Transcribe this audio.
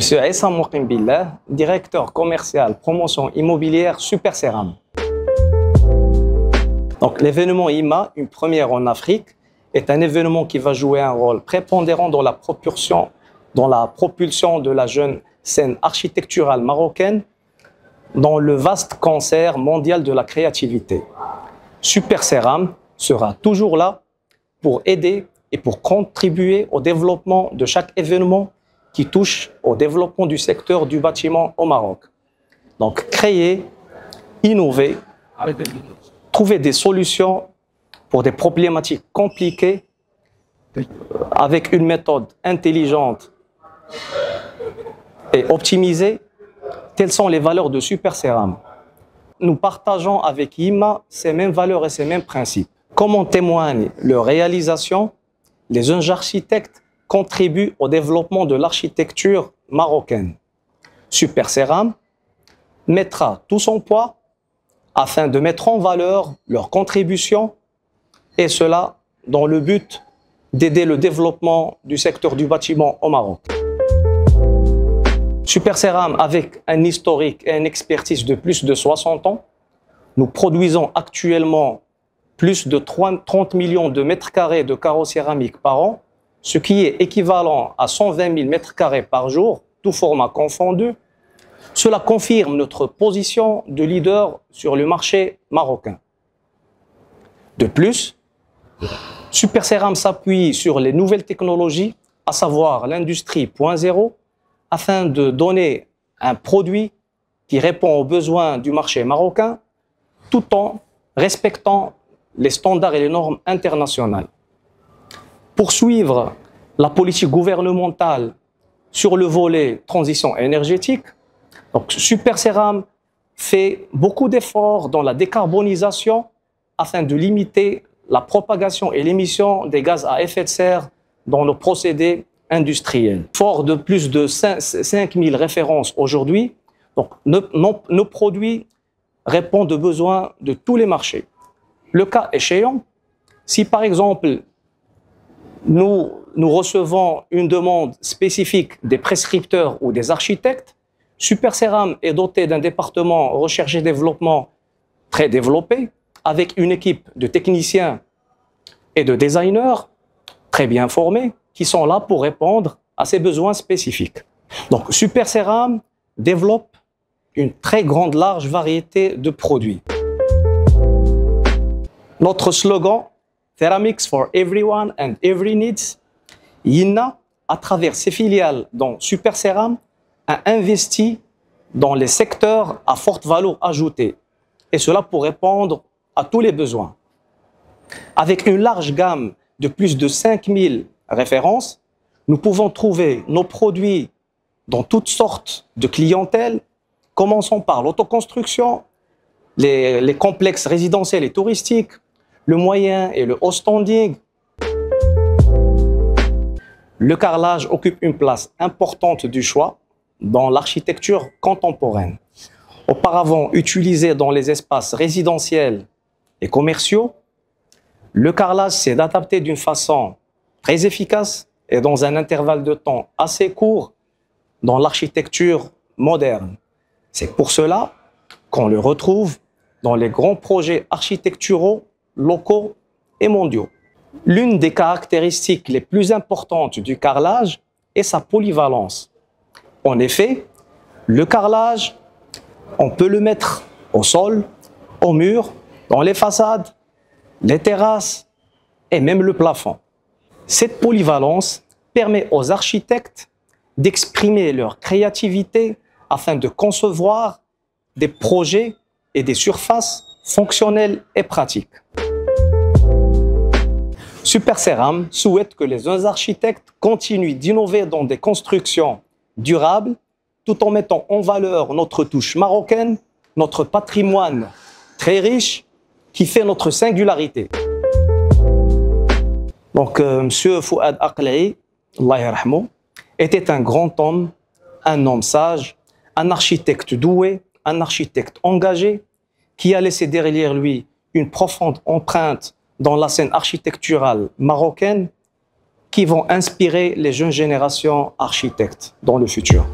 Monsieur Issa Mouqim Billah, directeur commercial promotion immobilière Super Ceram. Donc l'événement IMA, une première en Afrique, est un événement qui va jouer un rôle prépondérant dans la propulsion de la jeune scène architecturale marocaine dans le vaste concert mondial de la créativité. Super Ceram sera toujours là pour aider et pour contribuer au développement de chaque événement qui touche au développement du secteur du bâtiment au Maroc. Donc créer, innover, trouver des solutions pour des problématiques compliquées avec une méthode intelligente et optimisée, telles sont les valeurs de Super Ceram. Nous partageons avec IMA ces mêmes valeurs et ces mêmes principes. Comme en témoigne leur réalisation, les jeunes architectes contribuent au développement de l'architecture marocaine. Super Ceram mettra tout son poids afin de mettre en valeur leur contribution, et cela dans le but d'aider le développement du secteur du bâtiment au Maroc. Super Ceram, avec un historique et une expertise de plus de 60 ans, nous produisons actuellement plus de 30 millions de mètres carrés de carreaux céramiques par an, ce qui est équivalent à 120 000 mètres carrés par jour, tout format confondu. Cela confirme notre position de leader sur le marché marocain. De plus, Super Ceram s'appuie sur les nouvelles technologies, à savoir l'industrie 0.0, afin de donner un produit qui répond aux besoins du marché marocain, tout en respectant les standards et les normes internationales. Poursuivre la politique gouvernementale sur le volet transition énergétique, donc Super Ceram fait beaucoup d'efforts dans la décarbonisation afin de limiter la propagation et l'émission des gaz à effet de serre dans nos procédés industriels. Fort de plus de 5000 références aujourd'hui, donc nos produits répondent aux besoins de tous les marchés. Le cas échéant, si par exemple nous recevons une demande spécifique des prescripteurs ou des architectes, Super Ceram est doté d'un département recherche et développement très développé, avec une équipe de techniciens et de designers très bien formés, qui sont là pour répondre à ces besoins spécifiques. Donc Super Ceram développe une très grande, large variété de produits. Notre slogan, Ceramics for everyone and every needs, INA, à travers ses filiales dont Super Ceram, a investi dans les secteurs à forte valeur ajoutée, et cela pour répondre à tous les besoins. Avec une large gamme de plus de 5000 références, nous pouvons trouver nos produits dans toutes sortes de clientèles, commençant par l'autoconstruction, les complexes résidentiels et touristiques, le moyen et le haut standing. Le carrelage occupe une place importante du choix dans l'architecture contemporaine. Auparavant utilisé dans les espaces résidentiels et commerciaux, le carrelage s'est adapté d'une façon très efficace et dans un intervalle de temps assez court dans l'architecture moderne. C'est pour cela qu'on le retrouve dans les grands projets architecturaux locaux et mondiaux. L'une des caractéristiques les plus importantes du carrelage est sa polyvalence. En effet, le carrelage, on peut le mettre au sol, au mur, dans les façades, les terrasses et même le plafond. Cette polyvalence permet aux architectes d'exprimer leur créativité afin de concevoir des projets et des surfaces fonctionnelles et pratiques. Super Ceram souhaite que les jeunes architectes continuent d'innover dans des constructions durables, tout en mettant en valeur notre touche marocaine, notre patrimoine très riche, qui fait notre singularité. Donc, Monsieur Fouad Aqlaï, Allah yarhamou, était un grand homme, un homme sage, un architecte doué, un architecte engagé, qui a laissé derrière lui une profonde empreinte dans la scène architecturale marocaine, qui vont inspirer les jeunes générations architectes dans le futur.